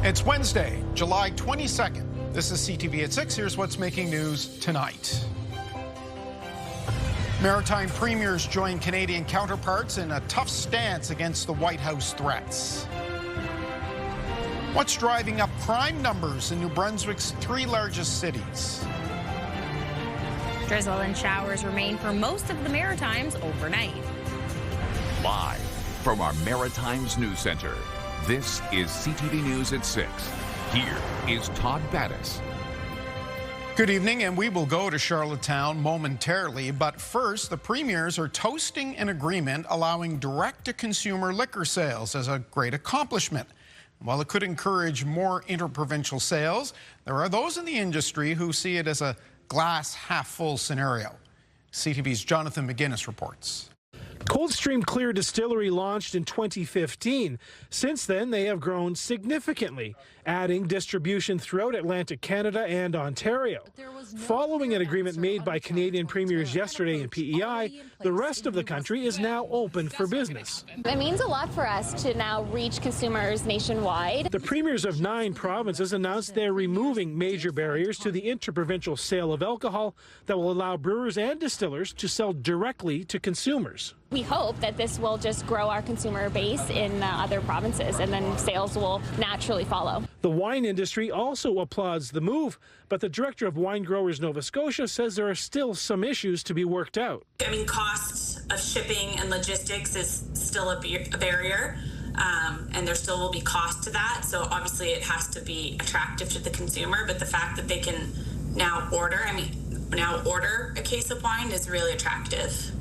It's Wednesday, July 22nd. This is CTV at 6. Here's what's making news tonight. Maritime premiers join Canadian counterparts in a tough stance against the White House threats. What's driving up crime numbers in New Brunswick's 3 largest cities? Drizzle and showers remain for most of the Maritimes overnight. Live from our Maritimes News Center, this is CTV News at 6. Here is Todd Battis. Good evening, and we will go to Charlottetown momentarily. But first, the premiers are toasting an agreement allowing direct-to-consumer liquor sales as a great accomplishment. While it could encourage more interprovincial sales, there are those in the industry who see it as a glass-half-full scenario. CTV's Jonathan McGuinness reports. Coldstream Clear Distillery launched in 2015. Since then, they have grown significantly, adding distribution throughout Atlantic Canada and Ontario. Following an agreement made by Canadian premiers yesterday in PEI, the rest of the country is now open for business. It means a lot for us to now reach consumers nationwide. The premiers of 9 provinces announced they're removing major barriers to the interprovincial sale of alcohol that will allow brewers and distillers to sell directly to consumers. We hope that this will just grow our consumer base in other provinces, and then sales will naturally follow. The wine industry also applauds the move, but the director of Wine Growers Nova Scotia says there are still some issues to be worked out. I mean, cost of shipping and logistics is still a barrier, and there still will be cost to that. So obviously it has to be attractive to the consumer, but the fact that they can now order a case of wine is really attractive.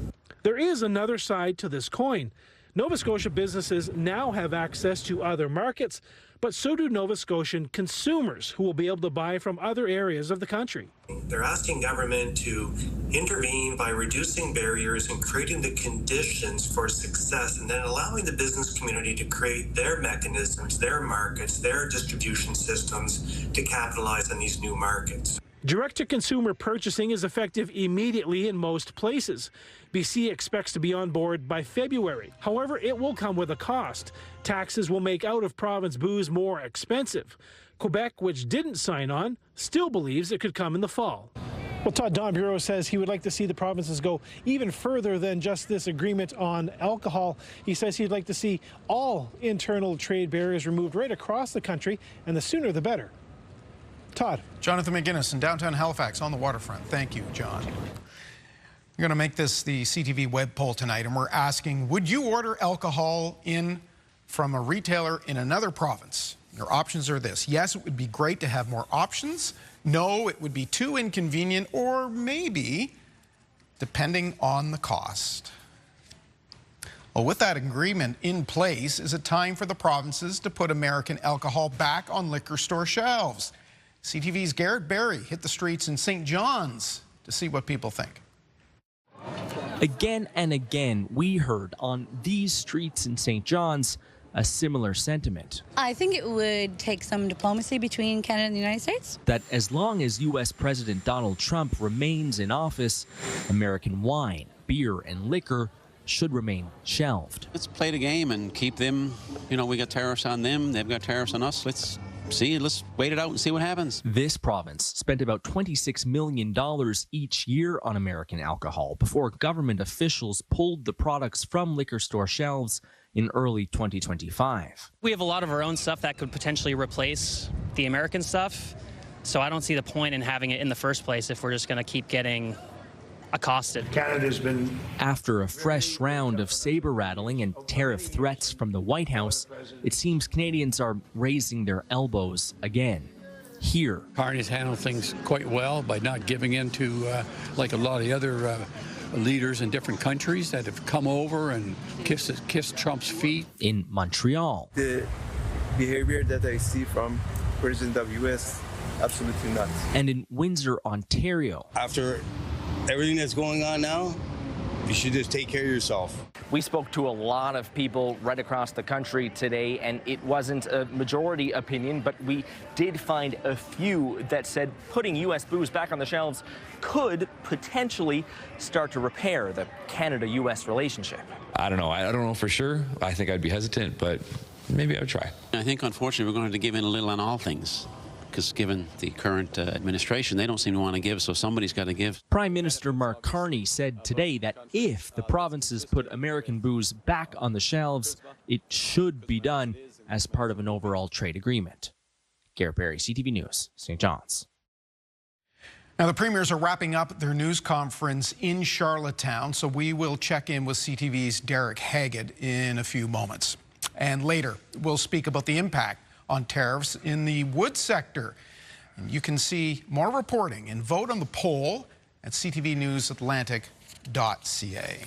There is another side to this coin. Nova Scotia businesses now have access to other markets, but so do Nova Scotian consumers who will be able to buy from other areas of the country. They're asking government to intervene by reducing barriers and creating the conditions for success, and then allowing the business community to create their mechanisms, their markets, their distribution systems to capitalize on these new markets. Direct-to-consumer purchasing is effective immediately in most places. BC expects to be on board by February. However, it will come with a cost. Taxes will make out-of-province booze more expensive. Quebec, which didn't sign on, still believes it could come in the fall. Well, Todd Don Bureau says he would like to see the provinces go even further than just this agreement on alcohol. He says he'd like to see all internal trade barriers removed right across the country, and the sooner the better. Todd. Jonathan McGuinness in downtown Halifax on the waterfront. Thank you, John. We're going to make this the CTV web poll tonight, and we're asking, would you order alcohol in from a retailer in another province? Your options are this. Yes, it would be great to have more options. No, it would be too inconvenient, or maybe, depending on the cost. Well, with that agreement in place, is it time for the provinces to put American alcohol back on liquor store shelves? CTV's Garrett Barry hit the streets in St. John's to see what people think. Again and again, we heard on these streets in St. John's a similar sentiment. I think it would take some diplomacy between Canada and the United States. That as long as U.S. President Donald Trump remains in office, American wine, beer, and liquor should remain shelved. Let's play the game and keep them, we got tariffs on them, they've got tariffs on us. Let's wait it out and see what happens. This province spent about $26 million each year on American alcohol before government officials pulled the products from liquor store shelves in early 2025. We have a lot of our own stuff that could potentially replace the American stuff, so I don't see the point in having it in the first place if we're just going to keep getting accosted. Canada's been... After a fresh round of saber-rattling and tariff threats from the White House, it seems Canadians are raising their elbows again. Here, Carney's handled things quite well by not giving in to, like a lot of the other leaders in different countries that have come over and kissed Trump's feet. In Montreal, the behavior that I see from President of U.S., absolutely not. And in Windsor, Ontario. After everything that's going on now, you should just take care of yourself. We spoke to a lot of people right across the country today, and it wasn't a majority opinion, but we did find a few that said putting U.S. booze back on the shelves could potentially start to repair the Canada-U.S. relationship. I don't know. I don't know for sure. I think I'd be hesitant, but maybe I would try. I think, unfortunately, we're going to have to give in a little on all things, because given the current administration, they don't seem to want to give, so somebody's got to give. Prime Minister Mark Carney said today that if the provinces put American booze back on the shelves, it should be done as part of an overall trade agreement. Garrett Berry, CTV News, St. John's. Now, the premiers are wrapping up their news conference in Charlottetown, so we will check in with CTV's Derek Haggett in a few moments. And later, we'll speak about the impact on tariffs in the wood sector. And you can see more reporting and vote on the poll at ctvnewsatlantic.ca.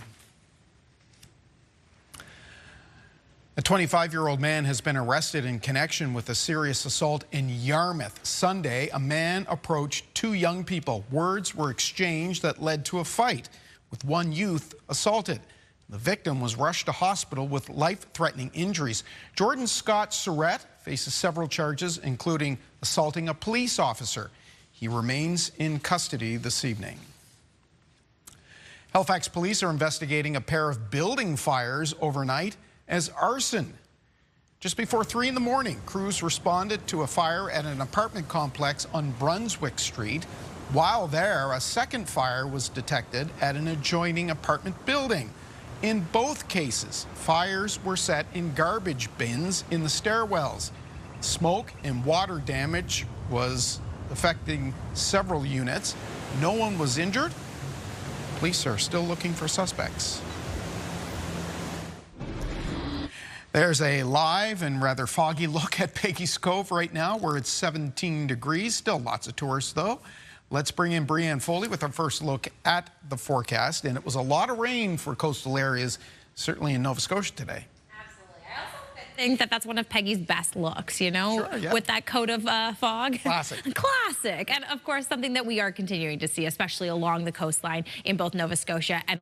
A 25-year-old man has been arrested in connection with a serious assault in Yarmouth. Sunday, a man approached two young people. Words were exchanged that led to a fight, with one youth assaulted. The victim was rushed to hospital with life-threatening injuries. Jordan Scott Surrett faces several charges, including assaulting a police officer. He remains in custody this evening. Halifax police are investigating a pair of building fires overnight as arson. Just before 3 in the morning, crews responded to a fire at an apartment complex on Brunswick Street. While there, a second fire was detected at an adjoining apartment building. In both cases, fires were set in garbage bins in the stairwells. Smoke and water damage was affecting several units. No one was injured. Police are still looking for suspects. There's a live and rather foggy look at Peggy's Cove right now, where it's 17 degrees. Still lots of tourists, though. Let's bring in Brianne Foley with our first look at the forecast. And it was a lot of rain for coastal areas, certainly in Nova Scotia today. Absolutely. I also think that that's one of Peggy's best looks, you know, Sure, yeah. with that coat of fog. Classic. Classic. And, of course, something that we are continuing to see, especially along the coastline in both Nova Scotia and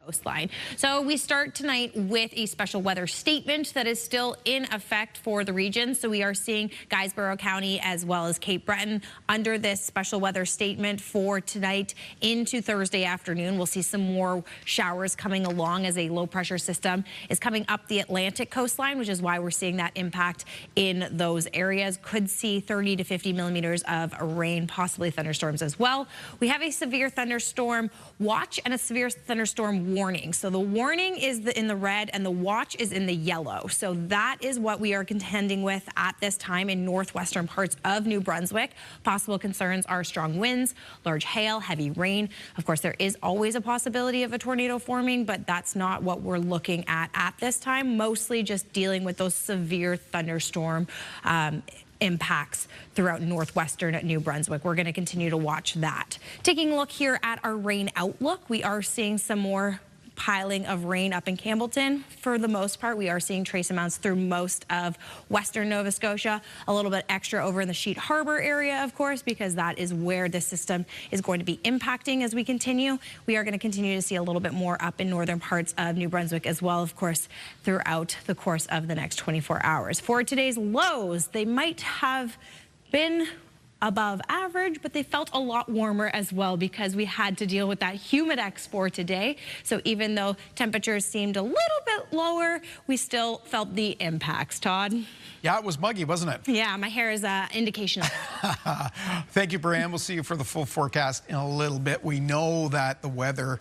coastline. So we start tonight with a special weather statement that is still in effect for the region. So we are seeing Guysborough County as well as Cape Breton under this special weather statement for tonight into Thursday afternoon. We'll see some more showers coming along as a low pressure system is coming up the Atlantic coastline, which is why we're seeing that impact in those areas. Could see 30 to 50 millimeters of rain, possibly thunderstorms as well. We have a severe thunderstorm watch and a severe thunderstorm warning. So the warning is in the red and the watch is in the yellow. So that is what we are contending with at this time in northwestern parts of New Brunswick. Possible concerns are strong winds, large hail, heavy rain. Of course, there is always a possibility of a tornado forming, but that's not what we're looking at this time. Mostly just dealing with those severe thunderstorm impacts throughout northwestern New Brunswick. We're going to continue to watch that. Taking a look here at our rain outlook, we are seeing some more piling of rain up in Campbellton. For the most part, we are seeing trace amounts through most of western Nova Scotia. A little bit extra over in the Sheet Harbor area, of course, because that is where the system is going to be impacting as we continue. We are going to continue to see a little bit more up in northern parts of New Brunswick as well, of course, throughout the course of the next 24 hours. For today's lows, they might have been above average, but they felt a lot warmer as well because we had to deal with that humidex for today. So even though temperatures seemed a little bit lower, we still felt the impacts. Todd? Yeah, it was muggy, wasn't it? Yeah, my hair is an indication of that. Thank you, Brianne. We'll see you for the full forecast in a little bit. We know that the weather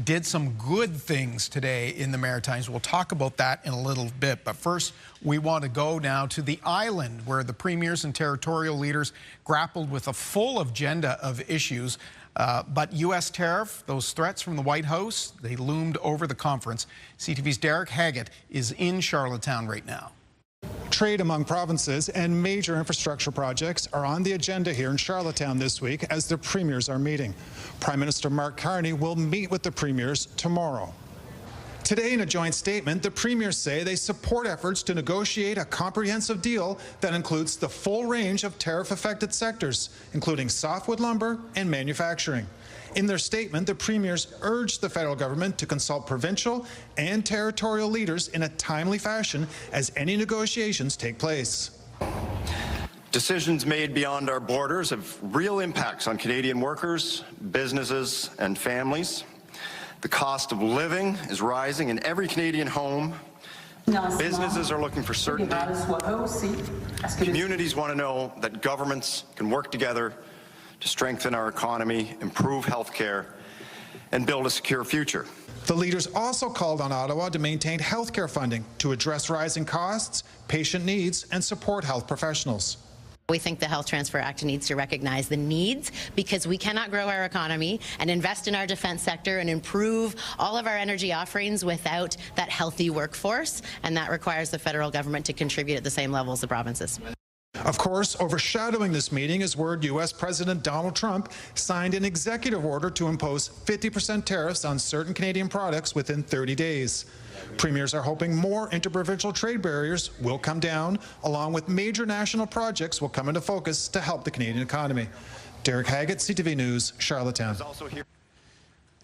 did some good things today in the Maritimes. We'll talk about that in a little bit. But first, we want to go now to the island where the premiers and territorial leaders grappled with a full agenda of issues. But U.S. tariff, those threats from the White House, they loomed over the conference. CTV's Derek Haggett is in Charlottetown right now. Trade among provinces and major infrastructure projects are on the agenda here in Charlottetown this week as the premiers are meeting. Prime Minister Mark Carney will meet with the premiers tomorrow. Today, in a joint statement, the premiers say they support efforts to negotiate a comprehensive deal that includes the full range of tariff-affected sectors, including softwood lumber and manufacturing. In their statement, the premiers urged the federal government to consult provincial and territorial leaders in a timely fashion as any negotiations take place. Decisions made beyond our borders have real impacts on Canadian workers, businesses, and families. The cost of living is rising in every Canadian home, Businesses are looking for certainty. Communities want to know that governments can work together to strengthen our economy, improve health care, and build a secure future. The leaders also called on Ottawa to maintain health care funding to address rising costs, patient needs, and support health professionals. We think the Health Transfer Act needs to recognize the needs, because we cannot grow our economy and invest in our defense sector and improve all of our energy offerings without that healthy workforce, and that requires the federal government to contribute at the same level as the provinces. Of course, overshadowing this meeting is word U.S. President Donald Trump signed an executive order to impose 50% tariffs on certain Canadian products within 30 days. Premiers are hoping more interprovincial trade barriers will come down, along with major national projects will come into focus to help the Canadian economy. Derek Haggett, CTV News, Charlottetown.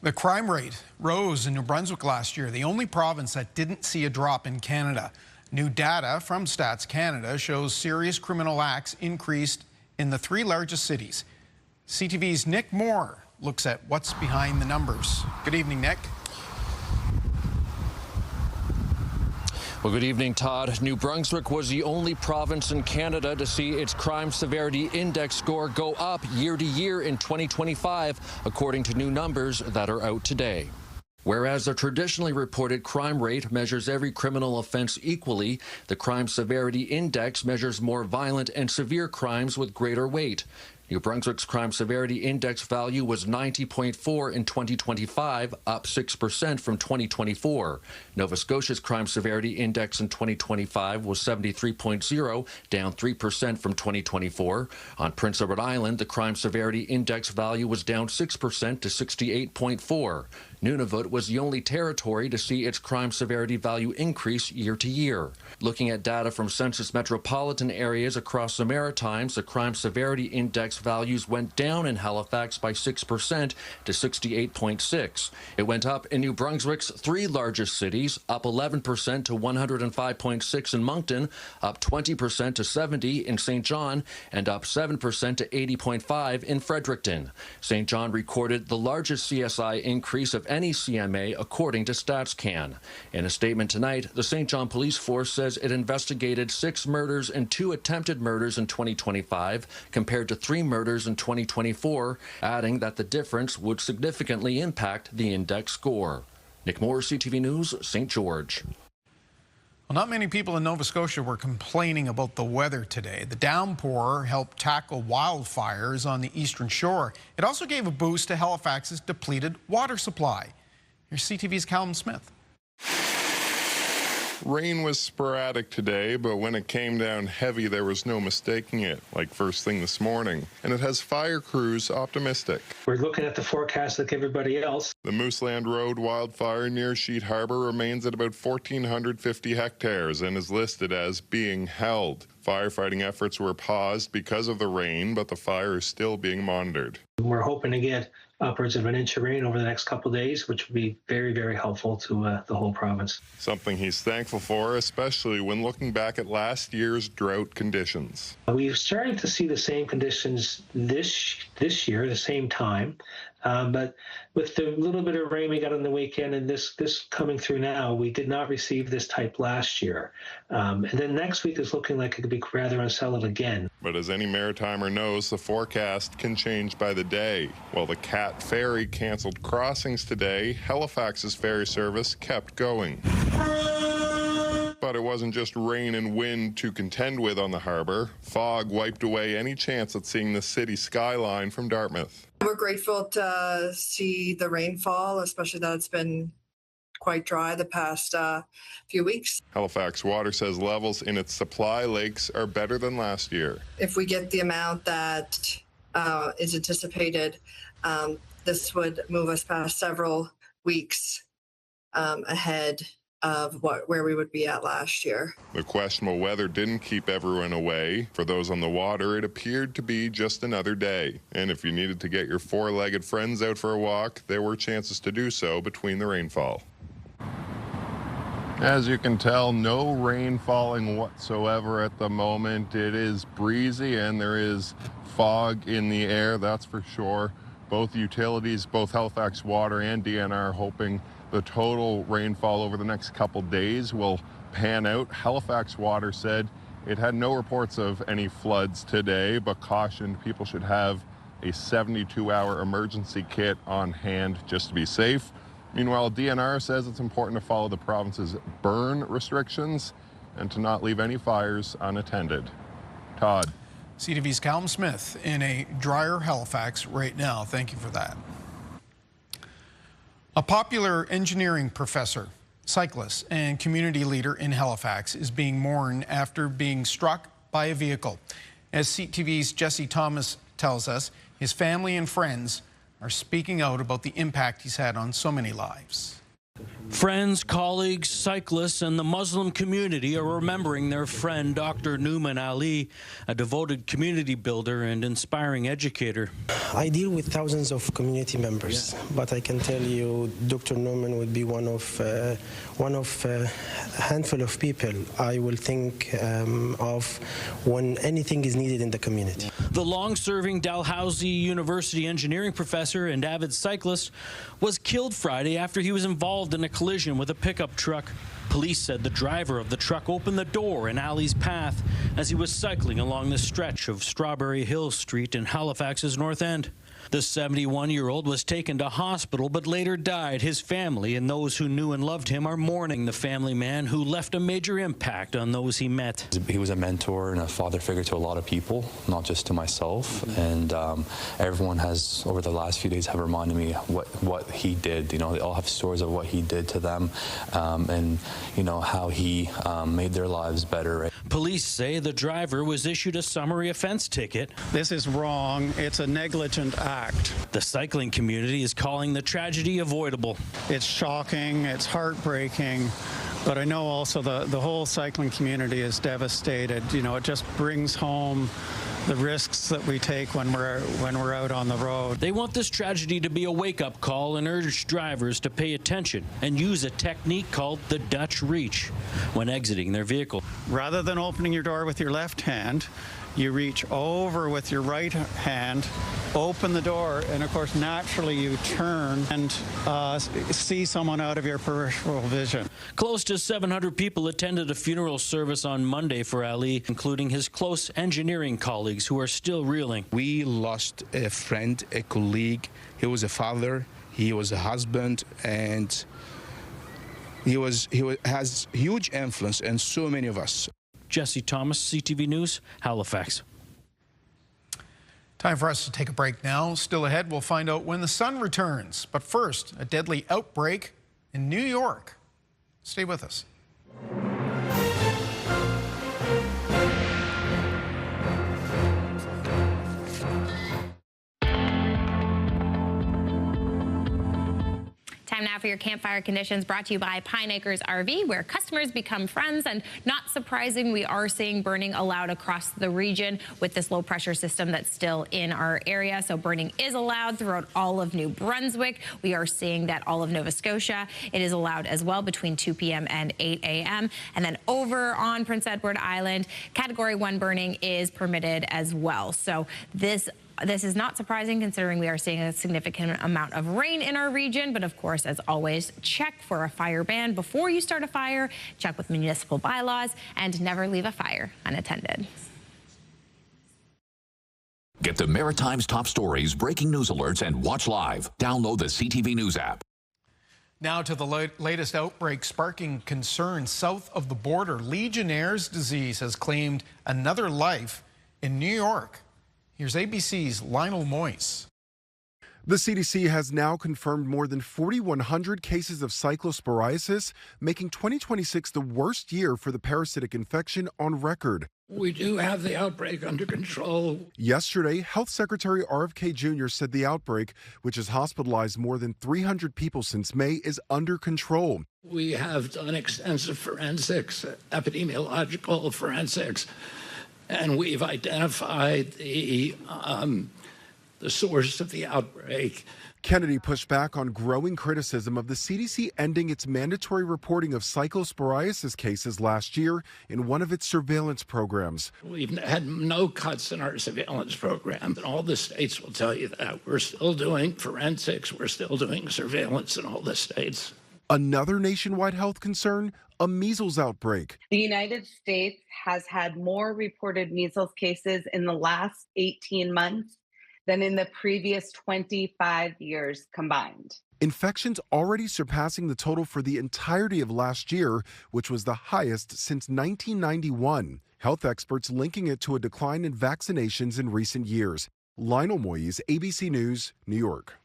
The crime rate rose in New Brunswick last year, the only province that didn't see a drop in Canada. New data from Stats Canada shows serious criminal acts increased in the 3 largest cities. CTV's Nick Moore looks at what's behind the numbers. Good evening, Nick. Well, good evening, Todd. New Brunswick was the only province in Canada to see its crime severity index score go up year to year in 2025, according to new numbers that are out today. Whereas the traditionally reported crime rate measures every criminal offense equally, the crime severity index measures more violent and severe crimes with greater weight. New Brunswick's crime severity index value was 90.4 in 2025, up 6% from 2024. Nova Scotia's crime severity index in 2025 was 73.0, down 3% from 2024. On Prince Edward Island, the crime severity index value was down 6% to 68.4. Nunavut was the only territory to see its crime severity value increase year to year. Looking at data from census metropolitan areas across the Maritimes, the crime severity index values went down in Halifax by 6% to 68.6. It went up in New Brunswick's 3 largest cities, up 11% to 105.6 in Moncton, up 20% to 70 in St. John, and up 7% to 80.5 in Fredericton. St. John recorded the largest CSI increase of any CMA, according to StatsCan. In a statement tonight, the St. John Police Force says it investigated 6 murders and 2 attempted murders in 2025, compared to 3 murders in 2024, adding that the difference would significantly impact the index score. Nick Moore, CTV News, St. George. Well, not many people in Nova Scotia were complaining about the weather today. The downpour helped tackle wildfires on the eastern shore. It also gave a boost to Halifax's depleted water supply. Here's CTV's Callum Smith. Rain was sporadic today, but when it came down heavy, there was no mistaking it, like first thing this morning. And it has fire crews optimistic. We're looking at the forecast like everybody else. The Mooseland Road wildfire near Sheet Harbor remains at about 1,450 hectares and is listed as being held. Firefighting efforts were paused because of the rain, but the fire is still being monitored. We're hoping to get upwards of an inch of rain over the next couple of days, which would be very, very helpful to the whole province. Something he's thankful for, especially when looking back at last year's drought conditions. We've started to see the same conditions this year, the same time. But with the little bit of rain we got on the weekend and this coming through now, we did not receive this type last year. And then next week is looking like it could be rather unsettled again. But as any Maritimer knows, the forecast can change by the day. While the Cat Ferry canceled crossings today, Halifax's ferry service kept going. But it wasn't just rain and wind to contend with on the harbour. Fog wiped away any chance at seeing the city skyline from Dartmouth. We're grateful to see the rainfall, especially that it's been quite dry the past few weeks. Halifax Water says levels in its supply lakes are better than last year. If we get the amount that is anticipated, this would move us past several weeks ahead of where we would be at last year. The questionable weather didn't keep everyone away. For those on the water, it appeared to be just another day. And if you needed to get your 4-legged friends out for a walk, there were chances to do so between the rainfall. As you can tell, no rain falling whatsoever at the moment. It is breezy and there is fog in the air, that's for sure. Both utilities, both Halifax Water and DNR, hoping the total rainfall over the next couple days will pan out. Halifax Water said it had no reports of any floods today, but cautioned people should have a 72-hour emergency kit on hand just to be safe. Meanwhile, DNR says it's important to follow the province's burn restrictions and to not leave any fires unattended. Todd. CTV's Callum Smith in a drier Halifax right now. Thank you for that. A popular engineering professor, cyclist, and community leader in Halifax is being mourned after being struck by a vehicle. As CTV's Jesse Thomas tells us, his family and friends are speaking out about the impact he's had on so many lives. Friends, colleagues, cyclists, and the Muslim community are remembering their friend, Dr. Nouman Ali, a devoted community builder and inspiring educator. I deal with thousands of community members, but I can tell you Dr. Nouman would be one of a handful of people I will think of when anything is needed in the community. The long-serving Dalhousie University engineering professor and avid cyclist was killed Friday after he was involved in a collision with a pickup truck. Police said the driver of the truck opened the door in Ali's path as he was cycling along the stretch of Strawberry Hill Street in Halifax's North End. The 71-year-old was taken to hospital but later died. His family and those who knew and loved him are mourning the family man who left a major impact on those he met. He was a mentor and a father figure to a lot of people, not just to myself. And everyone has, over the last few days, have reminded me what he did. You know, they all have stories of what he did to them and, you know, how he made their lives better. Police say the driver was issued a summary offense ticket. This is wrong. It's a negligent act. The cycling community is calling the tragedy avoidable. It's shocking, it's heartbreaking, but I know also the whole cycling community is devastated. You know, it just brings home the risks that we take when we're out on the road. They want this tragedy to be a wake-up call and urge drivers to pay attention and use a technique called the Dutch reach when exiting their vehicle. Rather than opening your door with your left hand, you reach over with your right hand, open the door, and of course naturally you turn and see someone out of your peripheral vision. Close to 700 people attended a funeral service on Monday for Ali, including his close engineering colleagues who are still reeling. We lost a friend, a colleague. He was a father, he was a husband, and he has huge influence in so many of us. Jesse Thomas, CTV News, Halifax. Time for us to take a break now. Still ahead, we'll find out when the sun returns. But first, a deadly outbreak in New York. Stay with us. Time now for your campfire conditions, brought to you by Pine Acres RV, where customers become friends. And not surprising, we are seeing burning allowed across the region with this low pressure system that's still in our area. So burning is allowed throughout all of New Brunswick. We are seeing that all of Nova Scotia, it is allowed as well between 2 p.m. and 8 a.m. And then over on Prince Edward Island, Category 1 burning is permitted as well. So this is not surprising considering we are seeing a significant amount of rain in our region. But of course, as always, check for a fire ban before you start a fire, check with municipal bylaws, and never leave a fire unattended. Get the Maritime's top stories, breaking news alerts, and watch live. Download the CTV News app. Now to the latest outbreak sparking concern south of the border. Legionnaire's disease has claimed another life in New York. Here's ABC's Lionel Moyes. The CDC has now confirmed more than 4,100 cases of cyclosporiasis, making 2026 the worst year for the parasitic infection on record. We do have the outbreak under control. Yesterday, Health Secretary RFK Jr. said the outbreak, which has hospitalized more than 300 people since May, is under control. We have done extensive forensics, epidemiological forensics, and we've identified the source of the outbreak. Kennedy pushed back on growing criticism of the CDC ending its mandatory reporting of cyclosporiasis cases last year in one of its surveillance programs. We've had no cuts in our surveillance program, and all the states will tell you that. We're still doing forensics, we're still doing surveillance in all the states. Another nationwide health concern, a measles outbreak. The United States has had more reported measles cases in the last 18 months than in the previous 25 years combined. Infections already surpassing the total for the entirety of last year, which was the highest since 1991. Health experts linking it to a decline in vaccinations in recent years. Lionel Moyes, ABC News, New York.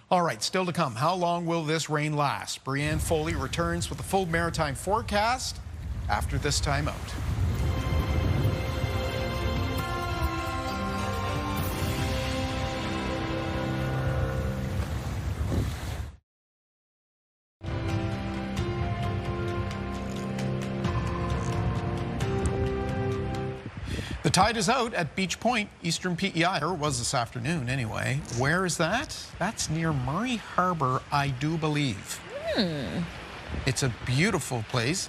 All right, still to come. How long will this rain last? Brianne Foley returns with a full maritime forecast after this timeout. The tide is out at Beach Point, Eastern PEI, or was this afternoon anyway. Where is that? That's near Murray Harbor, I do believe. It's a beautiful place.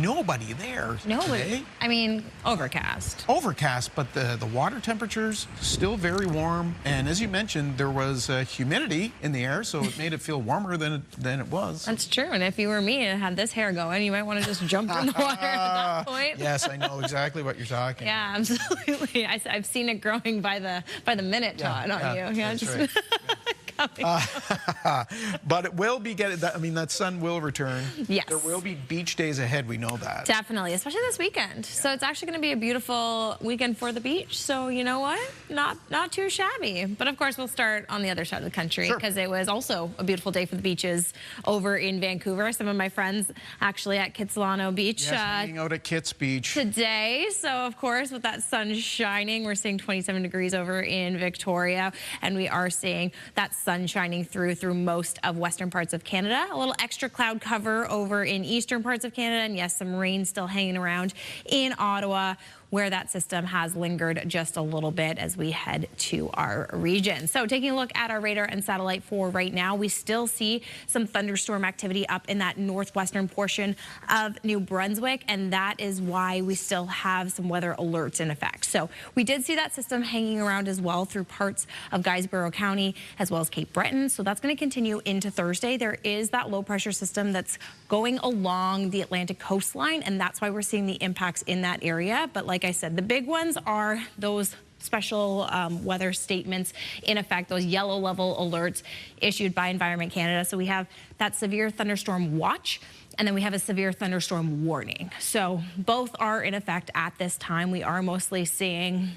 Nobody there today. I mean, overcast. Overcast, but the water temperature's still very warm. And as you mentioned, there was humidity in the air, so it made it feel warmer than it was. That's true. And if you were me and had this hair going, you might want to just jump in the water at that point. Yes, I know exactly what you're talking. Yeah, absolutely. I've seen it growing by the minute, Todd, on you. Yeah, that's right. But it will be that sun will return. Yes. There will be beach days ahead, we know that. Definitely, especially this weekend. So it's actually going to be a beautiful weekend for the beach. So you know what? Not too shabby. But of course, we'll start on the other side of the country because it was also a beautiful day for the beaches over in Vancouver. Some of my friends actually at Kitsilano Beach. Yes, hanging out at Kit's Beach. Today. So of course, with that sun shining, we're seeing 27 degrees over in Victoria. And we are seeing that sun shining through most of western parts of Canada. A little extra cloud cover over in eastern parts of Canada. And yes, some rain still hanging around in Ottawa, where that system has lingered just a little bit as we head to our region. So taking a look at our radar and satellite for right now, we still see some thunderstorm activity up in that northwestern portion of New Brunswick, and that is why we still have some weather alerts in effect. So we did see that system hanging around as well through parts of Guysborough County as well as Cape Breton. So that's going to continue into Thursday. There is that low pressure system that's going along the Atlantic coastline, and that's why we're seeing the impacts in that area. But like I said, the big ones are those special weather statements in effect, those yellow level alerts issued by Environment Canada. So we have that severe thunderstorm watch, and then we have a severe thunderstorm warning. So both are in effect at this time. We are mostly seeing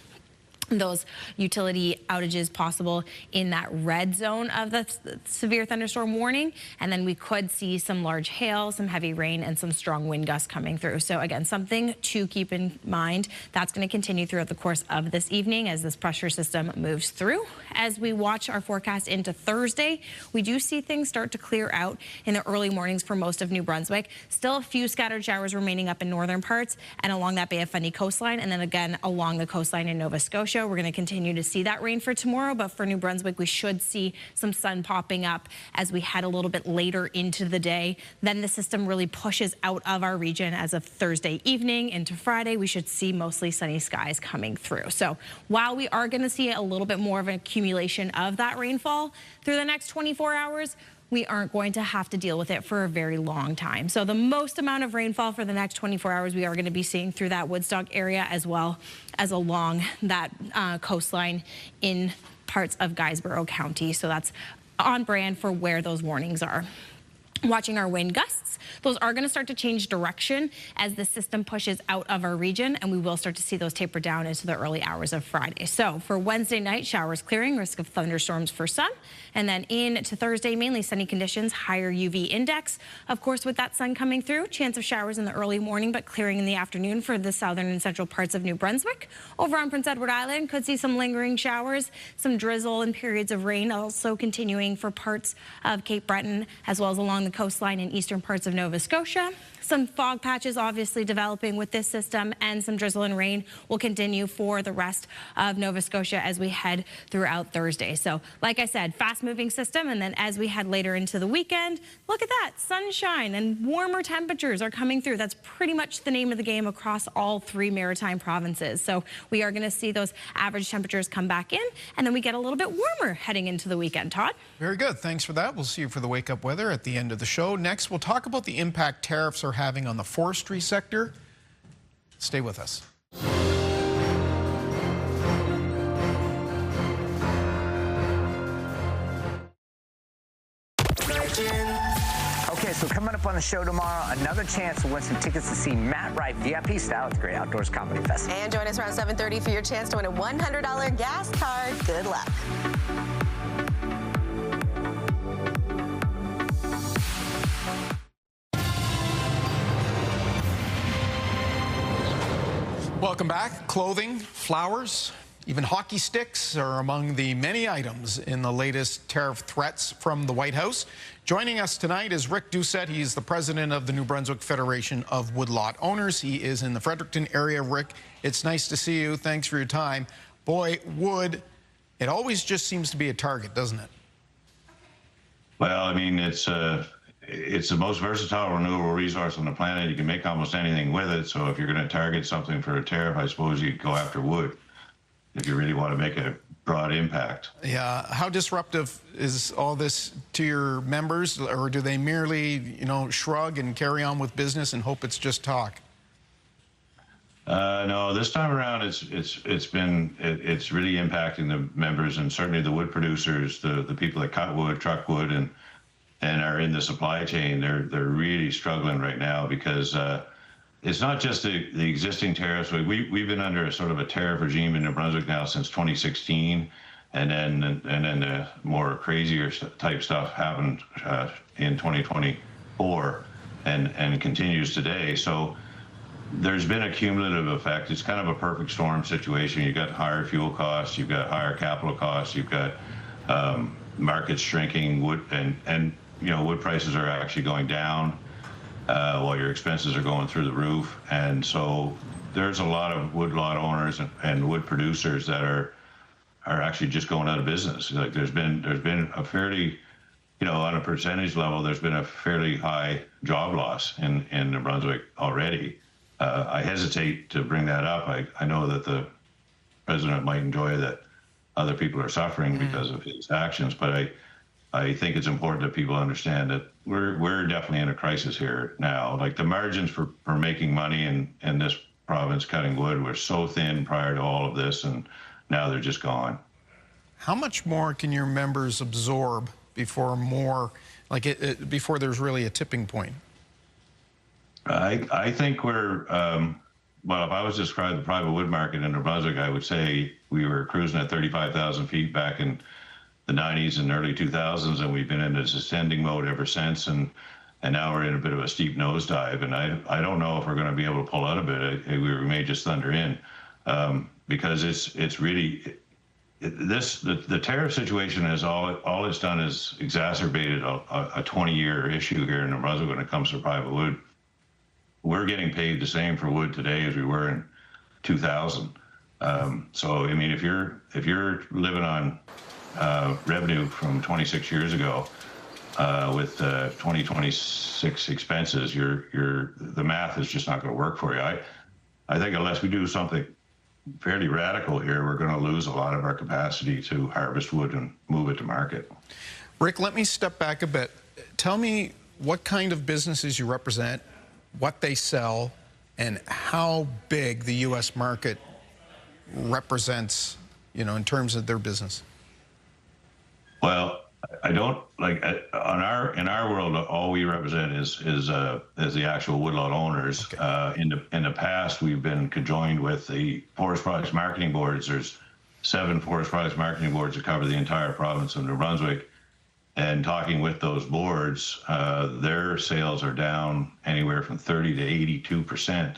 those utility outages possible in that red zone of the severe thunderstorm warning. And then we could see some large hail, some heavy rain, and some strong wind gusts coming through. So again, something to keep in mind. That's going to continue throughout the course of this evening as this pressure system moves through. As we watch our forecast into Thursday, we do see things start to clear out in the early mornings for most of New Brunswick. Still a few scattered showers remaining up in northern parts and along that Bay of Fundy coastline, and then again along the coastline in Nova Scotia. We're going to continue to see that rain for tomorrow, but for New Brunswick, we should see some sun popping up as we head a little bit later into the day. Then the system really pushes out of our region as of Thursday evening into Friday. We should see mostly sunny skies coming through. So while we are going to see a little bit more of an accumulation of that rainfall through the next 24 hours, we aren't going to have to deal with it for a very long time. So the most amount of rainfall for the next 24 hours we are going to be seeing through that Woodstock area as well as along that coastline in parts of Guysborough County. So that's on brand for where those warnings are. Watching our wind gusts, those are going to start to change direction as the system pushes out of our region, and we will start to see those taper down into the early hours of Friday. So for Wednesday night, showers clearing, risk of thunderstorms for some, and then into Thursday, mainly sunny conditions, higher UV index. Of course, with that sun coming through, chance of showers in the early morning, but clearing in the afternoon for the southern and central parts of New Brunswick. Over on Prince Edward Island, could see some lingering showers, some drizzle and periods of rain also continuing for parts of Cape Breton, as well as along the coastline in eastern parts of Nova Scotia. Some fog patches obviously developing with this system, and some drizzle and rain will continue for the rest of Nova Scotia as we head throughout Thursday. So like I said, fast moving system, and then as we head later into the weekend, look at that, sunshine and warmer temperatures are coming through. That's pretty much the name of the game across all 3 maritime provinces. So we are going to see those average temperatures come back in, and then we get a little bit warmer heading into the weekend. Todd? Very good. Thanks for that. We'll see you for the wake up weather at the end of the show. Next, we'll talk about the impact tariffs are having on the forestry sector. Stay with us. Okay, so coming up on the show tomorrow, another chance to win some tickets to see Matt Wright VIP style at the Great Outdoors Comedy Festival. And join us around 7:30 for your chance to win a $100 gas card. Good luck. Welcome back. Clothing, flowers, even hockey sticks are among the many items in the latest tariff threats from the White House. Joining us tonight is Rick Doucette. He's the president of the New Brunswick Federation of Woodlot Owners. He is in the Fredericton area. Rick, it's nice to see you. Thanks for your time. Boy, wood, it always just seems to be a target, doesn't it? Well, I mean, it's the most versatile renewable resource on the planet. You can make almost anything with it. So if you're going to target something for a tariff, I suppose you'd go after wood if you really want to make a broad impact. Yeah. How disruptive is all this to your members, or do they merely, shrug and carry on with business and hope it's just talk? No, this time around, it's really impacting the members, and certainly the wood producers, the people that cut wood, truck wood, and are in the supply chain. They're really struggling right now because it's not just the existing tariffs. We've been under a sort of a tariff regime in New Brunswick now since 2016, and then the more crazier type stuff happened in 2024 and continues today. So there's been a cumulative effect. It's kind of a perfect storm situation. You've got higher fuel costs, you've got higher capital costs, you've got markets shrinking, wood wood prices are actually going down while your expenses are going through the roof. And so there's a lot of woodlot owners and wood producers that are actually just going out of business. Like there's been a fairly, on a percentage level, there's been a fairly high job loss in New Brunswick already. I hesitate to bring that up. I know that the president might enjoy that other people are suffering because of his actions, but I think it's important that people understand that we're definitely in a crisis here now. Like the margins for making money in this province cutting wood were so thin prior to all of this, and now they're just gone. How much more can your members absorb before before there's really a tipping point? I think we're, well, if I was to describe the private wood market in New Brunswick, I would say we were cruising at 35,000 feet back in the 90s and early 2000s, and we've been in this ascending mode ever since, and now we're in a bit of a steep nosedive, and I don't know if we're going to be able to pull out of it. We may just thunder in, because it's really, the tariff situation is all it's done is exacerbated a 20-year issue here in New Brunswick when it comes to private wood. We're getting paid the same for wood today as we were in 2000. So I mean, if you're living on revenue from 26 years ago with 2026 expenses, the math is just not going to work for you. I think unless we do something fairly radical here, we're going to lose a lot of our capacity to harvest wood and move it to market. Rick, let me step back a bit. Tell me what kind of businesses you represent, what they sell, and how big the U.S. market represents, in terms of their business. Well, I don't in our world, all we represent is the actual woodlot owners. Okay. In the past, we've been conjoined with the forest products marketing boards. There's 7 forest products marketing boards that cover the entire province of New Brunswick. And talking with those boards, their sales are down anywhere from 30 to 82%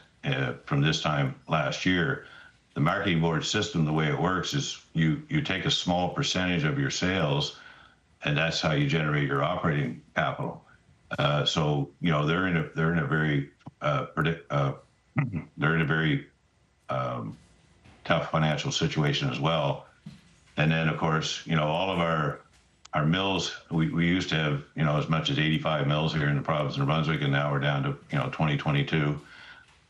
from this time last year. The marketing board system, the way it works is you take a small percentage of your sales, and that's how you generate your operating capital. So they're in a very tough financial situation as well. And then, of course, all of our mills, we used to have, as much as 85 mills here in the province of New Brunswick, and now we're down to, 2022.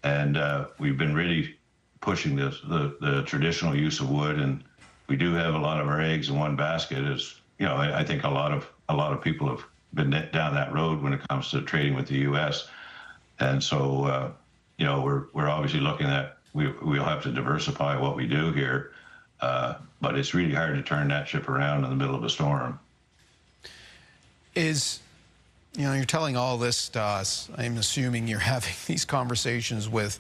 And we've been really pushing the traditional use of wood, and we do have a lot of our eggs in one basket. As I think a lot of people have been down that road when it comes to trading with the U.S. And so, we're obviously looking at we'll have to diversify what we do here, but it's really hard to turn that ship around in the middle of a storm. You're telling all this to us. I'm assuming you're having these conversations with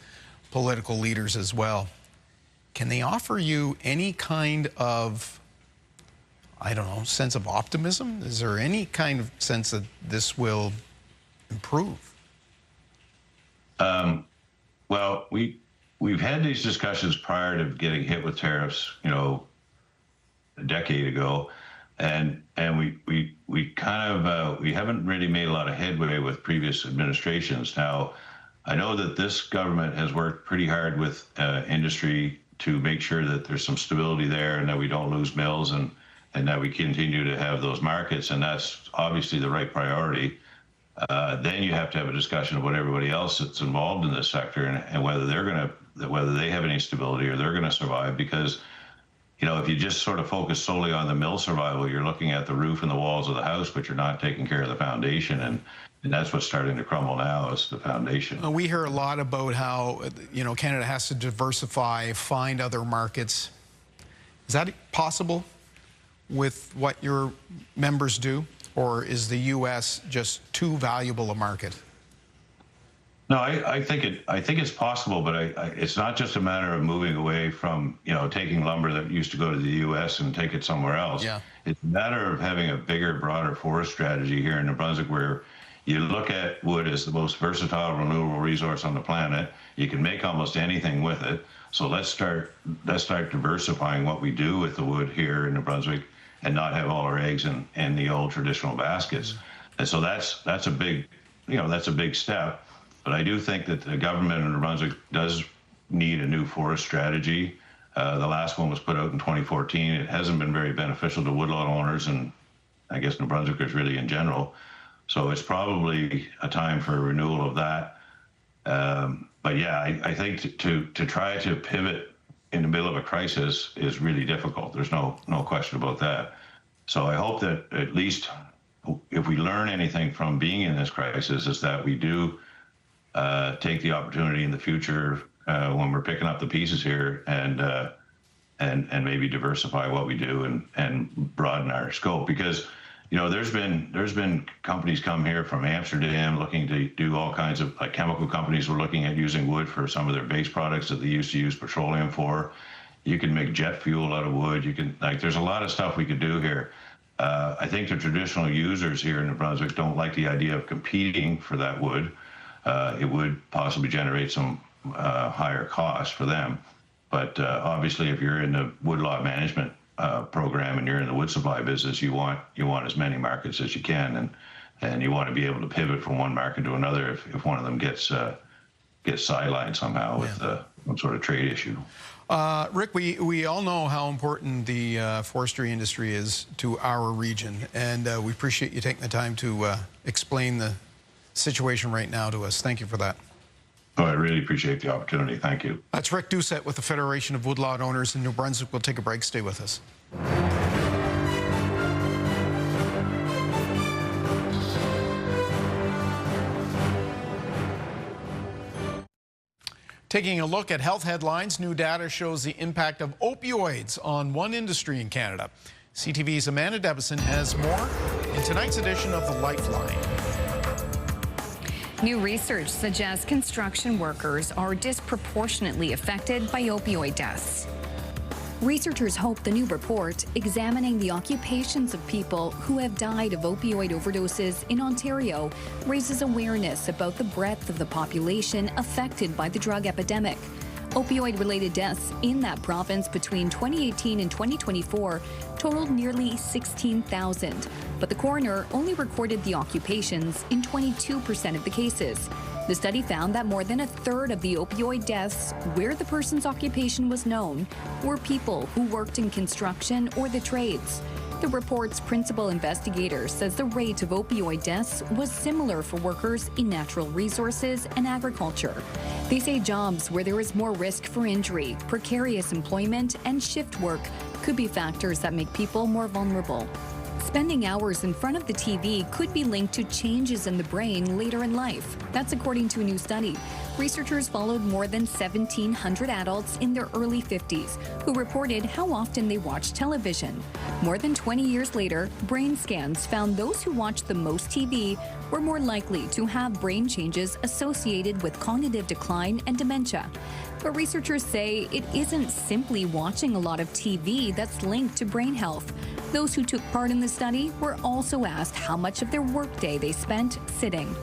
political leaders as well. Can they offer you any kind of, sense of optimism? Is there any kind of sense that this will improve? Well, we've had these discussions prior to getting hit with tariffs, a decade ago, and we kind of we haven't really made a lot of headway with previous administrations. Now, I know that this government has worked pretty hard with industry to make sure that there's some stability there and that we don't lose mills and that we continue to have those markets, and that's obviously the right priority. Then you have to have a discussion of what everybody else that's involved in this sector and whether they have any stability or they're going to survive. Because, if you just sort of focus solely on the mill survival, you're looking at the roof and the walls of the house, but you're not taking care of the foundation. And that's what's starting to crumble now, is the foundation. We hear a lot about how, Canada has to diversify, find other markets. Is that possible with what your members do? Or is the U.S. just too valuable a market? No, I think it's possible, but it's not just a matter of moving away from taking lumber that used to go to the U.S. and take it somewhere else. Yeah. It's a matter of having a bigger, broader forest strategy here in New Brunswick, where you look at wood as the most versatile renewable resource on the planet. You can make almost anything with it. So let's start diversifying what we do with the wood here in New Brunswick, and not have all our eggs in the old traditional baskets. And so that's a big, that's a big step. But I do think that the government in New Brunswick does need a new forest strategy. The last one was put out in 2014. It hasn't been very beneficial to woodlot owners, and I guess New Brunswickers really in general. So it's probably a time for a renewal of that. But yeah, I think to try to pivot in the middle of a crisis is really difficult. There's no question about that. So I hope that at least if we learn anything from being in this crisis, is that we do take the opportunity in the future when we're picking up the pieces here and maybe diversify what we do and broaden our scope. Because there's been companies come here from Amsterdam looking to do all kinds of, like, chemical companies were looking at using wood for some of their base products that they used to use petroleum for. You can make jet fuel out of wood. You can, there's a lot of stuff we could do here. I think the traditional users here in New Brunswick don't like the idea of competing for that wood. It would possibly generate some higher costs for them. But obviously, if you're in the woodlot management program and you're in the wood supply business, you want as many markets as you can, and you want to be able to pivot from one market to another if one of them gets sidelined somehow with some sort of trade issue. Rick, we all know how important the forestry industry is to our region, and we appreciate you taking the time to explain the situation right now to us. Thank you for that. Oh, I really appreciate the opportunity. Thank you. That's Rick Doucette with the Federation of Woodlot Owners in New Brunswick. We'll take a break. Stay with us. Taking a look at health headlines, new data shows the impact of opioids on one industry in Canada. CTV's Amanda Debison has more in tonight's edition of The Lifeline. New research suggests construction workers are disproportionately affected by opioid deaths. Researchers hope the new report, examining the occupations of people who have died of opioid overdoses in Ontario, raises awareness about the breadth of the population affected by the drug epidemic. Opioid-related deaths in that province between 2018 and 2024 totaled nearly 16,000, but the coroner only recorded the occupations in 22% of the cases. The study found that more than a third of the opioid deaths where the person's occupation was known were people who worked in construction or the trades. The report's principal investigator says the rate of opioid deaths was similar for workers in natural resources and agriculture. They say jobs where there is more risk for injury, precarious employment, and shift work could be factors that make people more vulnerable. Spending hours in front of the TV could be linked to changes in the brain later in life. That's according to a new study. Researchers followed more than 1,700 adults in their early 50s who reported how often they watched television. More than 20 years later, brain scans found those who watched the most TV were more likely to have brain changes associated with cognitive decline and dementia. But researchers say it isn't simply watching a lot of TV that's linked to brain health. Those who took part in the study were also asked how much of their workday they spent sitting.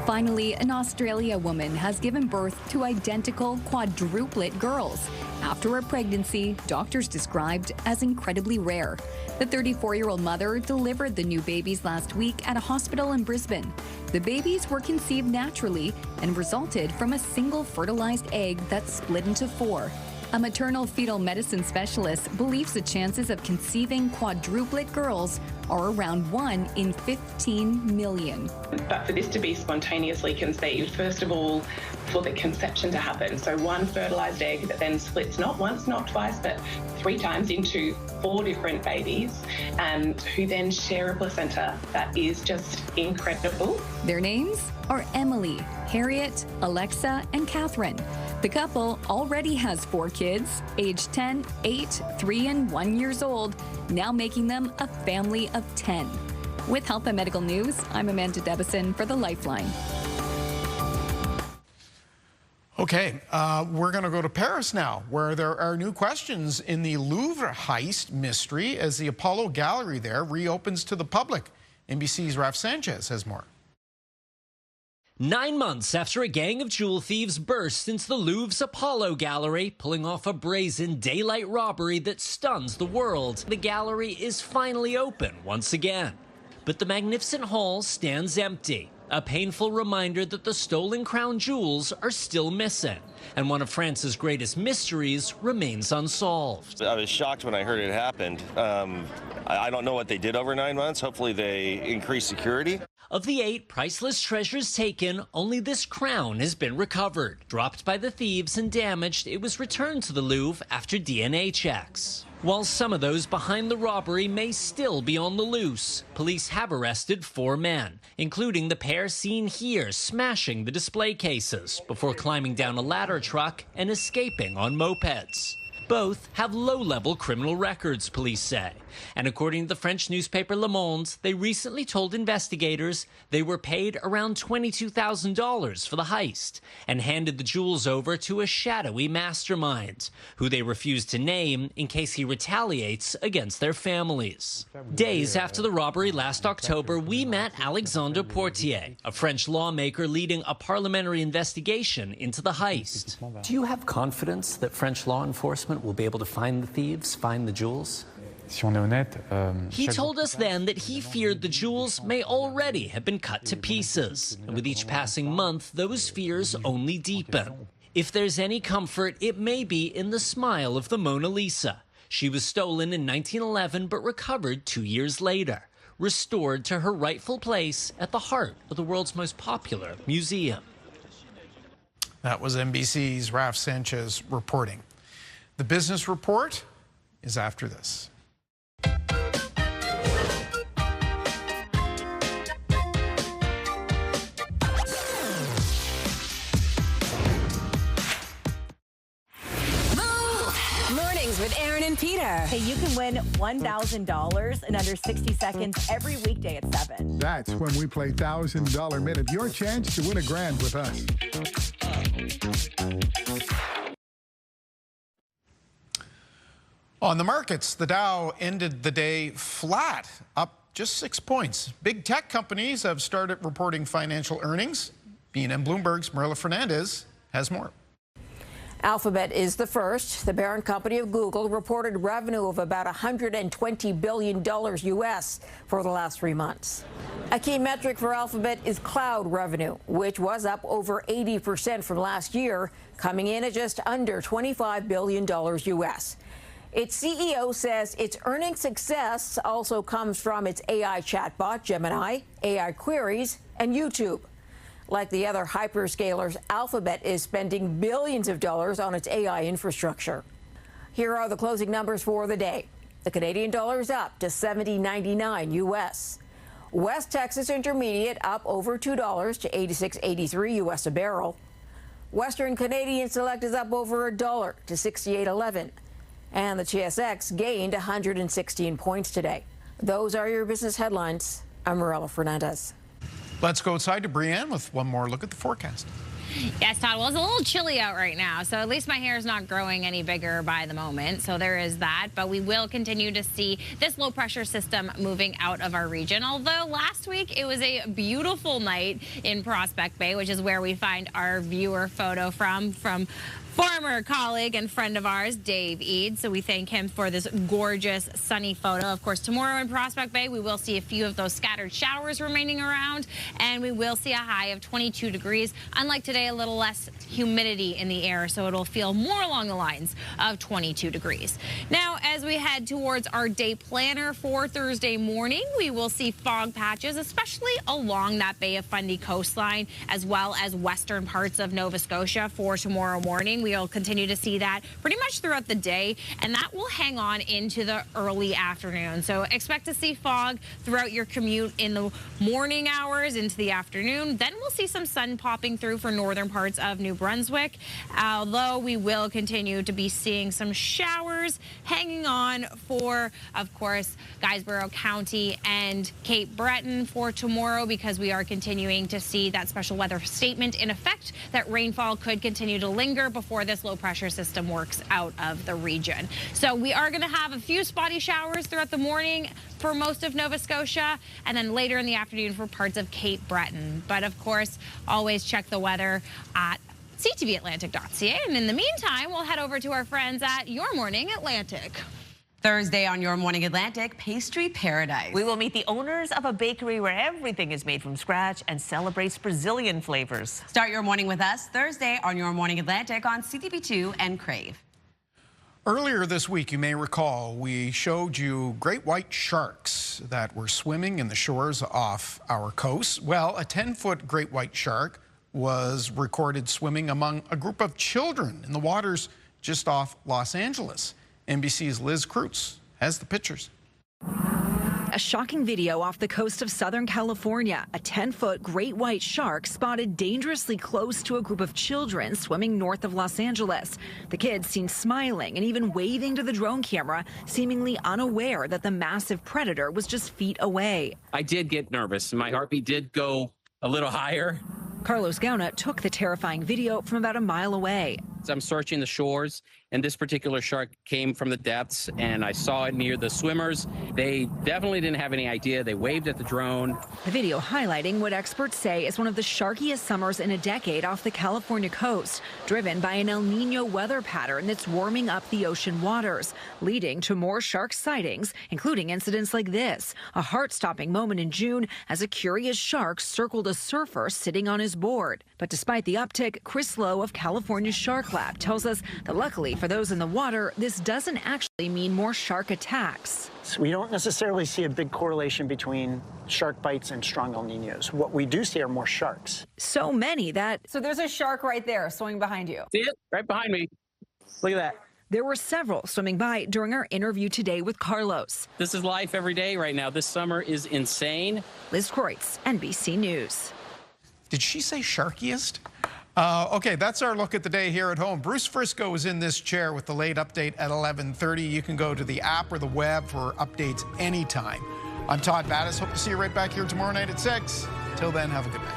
Finally, an Australia woman has given birth to identical quadruplet girls after a pregnancy doctors described as incredibly rare. The 34-year-old mother delivered the new babies last week at a hospital in Brisbane. The babies were conceived naturally and resulted from a single fertilized egg that split into 4. A maternal fetal medicine specialist believes the chances of conceiving quadruplet girls are around 1 in 15 million. But for this to be spontaneously conceived, first of all, for the conception to happen, so one fertilized egg that then splits not once, not twice, but 3 times into 4 different babies, who then share a placenta, that is just incredible. Their names are Emily, Harriet, Alexa, and Catherine. The couple already has 4 kids, aged 10, 8, 3, and 1 years old, now making them a family of 10. With Health and Medical News, I'm Amanda Debison for the Lifeline. Okay, we're going to go to Paris now, where there are new questions in the Louvre heist mystery as the Apollo Gallery there reopens to the public. NBC's Raf Sanchez has more. 9 months after a gang of jewel thieves burst into the Louvre's Apollo Gallery, pulling off a brazen daylight robbery that stuns the world, the gallery is finally open once again. But the magnificent hall stands empty, a painful reminder that the stolen crown jewels are still missing, and one of France's greatest mysteries remains unsolved. I was shocked when I heard it happened. I don't know what they did over 9 months. Hopefully they increased security. Of the 8 priceless treasures taken, only this crown has been recovered. Dropped by the thieves and damaged, it was returned to the Louvre after DNA checks. While some of those behind the robbery may still be on the loose, police have arrested 4 men, including the pair seen here smashing the display cases before climbing down a ladder truck and escaping on mopeds. Both have low-level criminal records, police say. And according to the French newspaper Le Monde, they recently told investigators they were paid around $22,000 for the heist and handed the jewels over to a shadowy mastermind, who they refused to name in case he retaliates against their families. Days after the robbery last October, we met Alexandre Portier, a French lawmaker leading a parliamentary investigation into the heist. Do you have confidence that French law enforcement will be able to find the thieves, find the jewels? He told us then that he feared the jewels may already have been cut to pieces, and with each passing month, those fears only deepen. If there's any comfort, it may be in the smile of the Mona Lisa. She was stolen in 1911 but recovered 2 years later, restored to her rightful place at the heart of the world's most popular museum. That was NBC's Raf Sanchez reporting. The business report is after this. With Aaron and Peter. Hey, you can win $1,000 in under 60 seconds every weekday at 7. That's when we play $1,000 Minute. Your chance to win $1,000 with us. On the markets, the Dow ended the day flat, up just 6 points. Big tech companies have started reporting financial earnings. BNN Bloomberg's Marilla Fernandez has more. Alphabet is the first. The parent company of Google reported revenue of about $120 billion U.S. for the last 3 months. A key metric for Alphabet is cloud revenue, which was up over 80% from last year, coming in at just under $25 billion U.S. Its CEO says its earnings success also comes from its AI chatbot, Gemini, AI queries, and YouTube. Like the other hyperscalers, Alphabet is spending billions of dollars on its AI infrastructure. Here are the closing numbers for the day. The Canadian dollar is up to $70.99 U.S. West Texas Intermediate up over $2 to $86.83 U.S. a barrel. Western Canadian Select is up over $1 to $68.11. And the TSX gained 116 points today. Those are your business headlines. I'm Morella Fernandez. Let's go outside to Brianne with one more look at the forecast. Yes, Todd. Well, it's a little chilly out right now, so at least my hair is not growing any bigger by the moment. So there is that. But we will continue to see this low pressure system moving out of our region. Although last week it was a beautiful night in Prospect Bay, which is where we find our viewer photo from former colleague and friend of ours, Dave Eade. So we thank him for this gorgeous sunny photo. Of course, tomorrow in Prospect Bay, we will see a few of those scattered showers remaining around, and we will see a high of 22 degrees. Unlike today, a little less humidity in the air, so it'll feel more along the lines of 22 degrees. Now, as we head towards our day planner for Thursday morning, we will see fog patches, especially along that Bay of Fundy coastline, as well as western parts of Nova Scotia for tomorrow morning. We'll continue to see that pretty much throughout the day, and that will hang on into the early afternoon. So expect to see fog throughout your commute in the morning hours into the afternoon. Then we'll see some sun popping through for northern parts of New Brunswick, although we will continue to be seeing some showers hanging on for, of course, Guysborough County and Cape Breton for tomorrow, because we are continuing to see that special weather statement in effect that rainfall could continue to linger before this low pressure system works out of the region. So we are going to have a few spotty showers throughout the morning for most of Nova Scotia, and then later in the afternoon for parts of Cape Breton. But of course, always check the weather at ctvatlantic.ca. And in the meantime, we'll head over to our friends at Your Morning Atlantic. Thursday on Your Morning Atlantic, Pastry Paradise. We will meet the owners of a bakery where everything is made from scratch and celebrates Brazilian flavors. Start your morning with us Thursday on Your Morning Atlantic on CTV2 and Crave. Earlier this week, you may recall, we showed you great white sharks that were swimming in the shores off our coast. Well, a 10-foot great white shark was recorded swimming among a group of children in the waters just off Los Angeles. NBC's Liz Kreutz has the pictures. A shocking video off the coast of Southern California. A 10-foot great white shark spotted dangerously close to a group of children swimming north of Los Angeles. The kids seen smiling and even waving to the drone camera, seemingly unaware that the massive predator was just feet away. I did get nervous. My heartbeat did go a little higher. Carlos Gauna took the terrifying video from about a mile away. I'm searching the shores, and this particular shark came from the depths, and I saw it near the swimmers. They definitely didn't have any idea. They waved at the drone. The video highlighting what experts say is one of the sharkiest summers in a decade off the California coast, driven by an El Nino weather pattern that's warming up the ocean waters, leading to more shark sightings, including incidents like this, a heart-stopping moment in June as a curious shark circled a surfer sitting on his board. But despite the uptick, Chris Lowe of California's Shark Lab tells us that luckily for those in the water, this doesn't actually mean more shark attacks. So we don't necessarily see a big correlation between shark bites and strong El Ninos. What we do see are more sharks. So many that... So there's a shark right there swimming behind you. See it? Right behind me. Look at that. There were several swimming by during our interview today with Carlos. This is life every day right now. This summer is insane. Liz Kreutz, NBC News. Did she say sharkiest? Okay, that's our look at the day here at home. Bruce Frisco is in this chair with the late update at 11:30. You can go to the app or the web for updates anytime. I'm Todd Battis. Hope to see you right back here tomorrow night at 6. Till then, have a good night.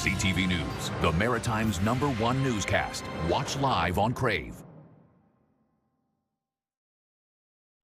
CTV News, the Maritime's #1 newscast. Watch live on Crave.